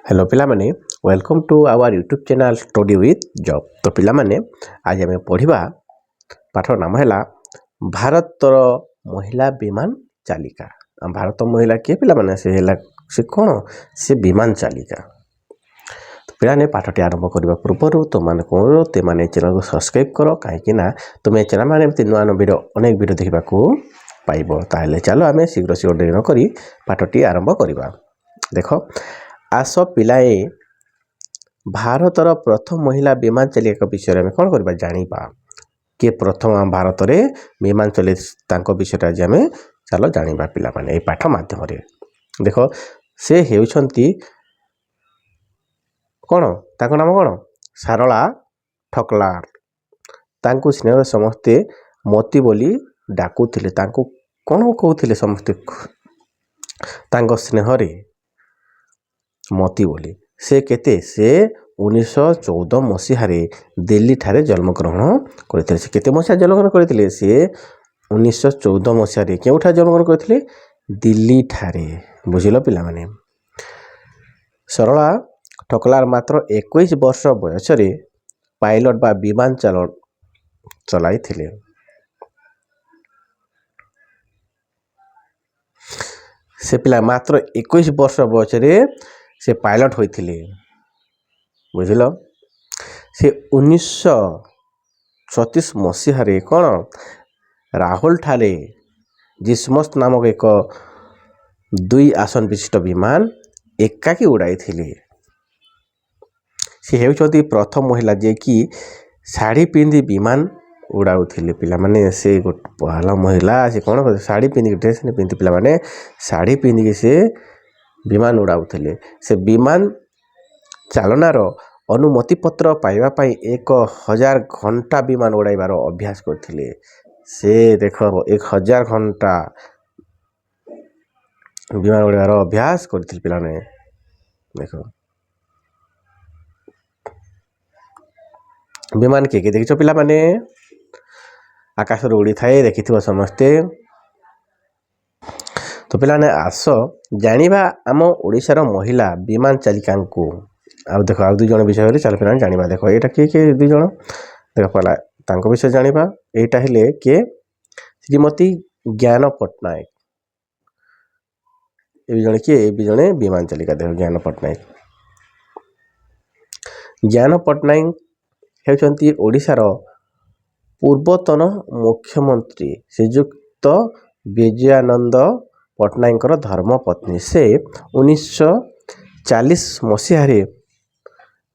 Hello पिला माने welcome to our YouTube channel study with job. तो पिला माने आज आम पढ़ा पाठ नाम है भारतर महिला विमान चालिका। भारत महिला किए पिला माने से कौन से विमान चालिका। तो पिला ने पाठटी आरंभ करने पूर्व तुम मैंने कौन तेने चैनल को सब्सक्राइब कर कहीं तुम चैनल मैंने नुआ नुआ वीडियो अनेक वीडियो देखा पाइब। ताहले चलो आम शीघ्र शीघ्र डेरी नक पाठटी आरंभ करवा। देख आस पिलाए भारतर प्रथम महिला विमान चालिका विषय में कौन करवा जानिबा कि प्रथम भारत में विमान चले विषय आज आम चलो जानिबा पिला माने पाठ माध्यम देख से हेउछंती कौन ताको नाम कौन सारला ठकलार। तांको स्नेह समस्ते मोती बोली डाकुथिले। तांको कौन कहूथिले समस्ते तांको स्नेह रे मोती बोली। से केते से 1914 मसीह दिल्ली ठारे जन्म ग्रहण करते। से केते मसीहा जन्म ग्रहण करते से 1914 मसीह केउठा जन्म ग्रहण करते दिल्ली ठारे। बुझिल पिला माने सरला ठकलार मात्र 21 वर्ष बयस पायलट बा विमान चलाई थिले। से पिला मात्र 21 वर्ष बयस से पायलट होइथिले। बुझिल से 1936 मसीह कौन राहुल ठारे जिस्मस नामक एक 2 आसन विशिष्ट विमान एकाकी उड़ाई थिले। से हेउछंती प्रथम महिला जे कि साड़ी पिंधि विमान उड़ाउथिले। पिला माने से पहला महिला से कौन कर साड़ी पिंधि ड्रेस ने पिंधि पिला माने साड़ी पिंधि से विमान उड़ाउथिले। से विमान चालनार अनुमति पत्र पाइबा पाई 1000 घंटा विमान उड़ाइबार अभ्यास करथिले। से देख 1000 घंटा विमान उड़ाइबार अभ्यास करथिले पिला ने। देखो विमान के देखिछ पिला माने आकाश रे उड़ी थाए देखिथिबो समस्ते। तो पिला ने आस जानिबा आम ओडिशार महिला विमान चालिका को। आ देखो आ 2 जण विषय चल पिला जानिबा। देखो एटा के 2 जण देख पहला तांको विषय जानिबा। एटा हेले के श्रीमती ज्ञान पटनायक। ए जण के जणे विमान चालिका देखो ज्ञान पटनायक। ज्ञान पटनायक हेउचंती ओडिशार पूर्वतन मुख्यमंत्री श्रीयुक्त विजयानंद पटनायक धर्मपत्नी। से 1940 मसीह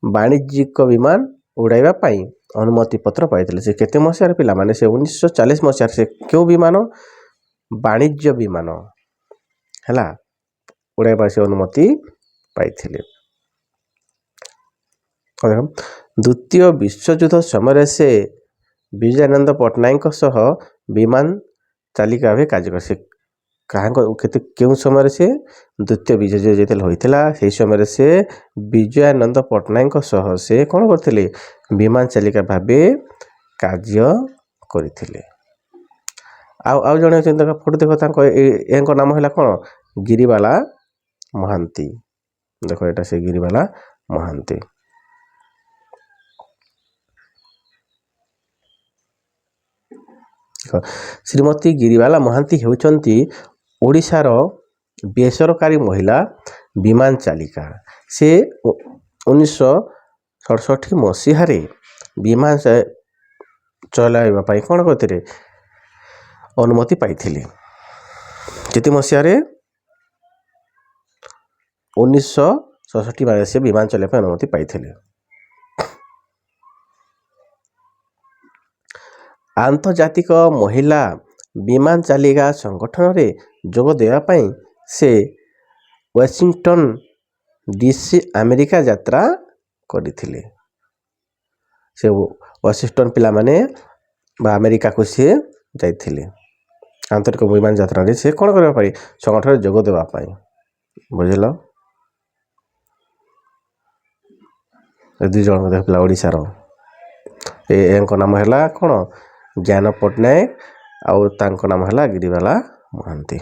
वाणिज्यिक विमान उड़ाइबा पाई अनुमति पत्र पाइथिले। से केते मसीह पिला माने से 1940 मसीह से क्यों विमान वाणिज्य विमान हैला उड़ाइबा से अनुमति पाइथिले। द्वितीय विश्वयुद्ध समय से विजयानंद पटनायक सह विमान चालिका भाव कार्य कर। क्यों समय से द्वितीय विश्वयुद्ध जेतेल होइथिला से समय से विजयानंद पटनायक सह से कौन करथिले विमान चालिका भावे कार्य करथिले। आउ जणे फोटो देखो तांको एंको नाम हैला कौन गिरिबाला महांती। देखो एटा से गिरिबाला महांती। श्रीमती गिरिबाला महांती हेउचंती ओडिशार बेसरकारी महिला विमान चालिका। से 1967 मसीह विमान चलाइबा पाई कौन करथिले अनुमति पाइथिले। केते मसीह 1967 से विमान चलाइबा अनुमति पाइथिले। आंतर्जातिक महिला विमान चालिका संगठन रे जोग देवा पाई से वाशिंगटन डीसी अमेरिका यात्रा करथिले। से वाशिंगटन पिला माने बा अमेरिका को से जाइथिले आंतरिक विमान यात्रा रे से कौन करबा पाई संगठन रे जोग देवा पाई। बुझिलो ए 2 जण देख पिला ओडिसा रो एंको नाम हैला कौन ज्ञान पटनायक आउ तांको नाम हैला गिरिबाला महांती।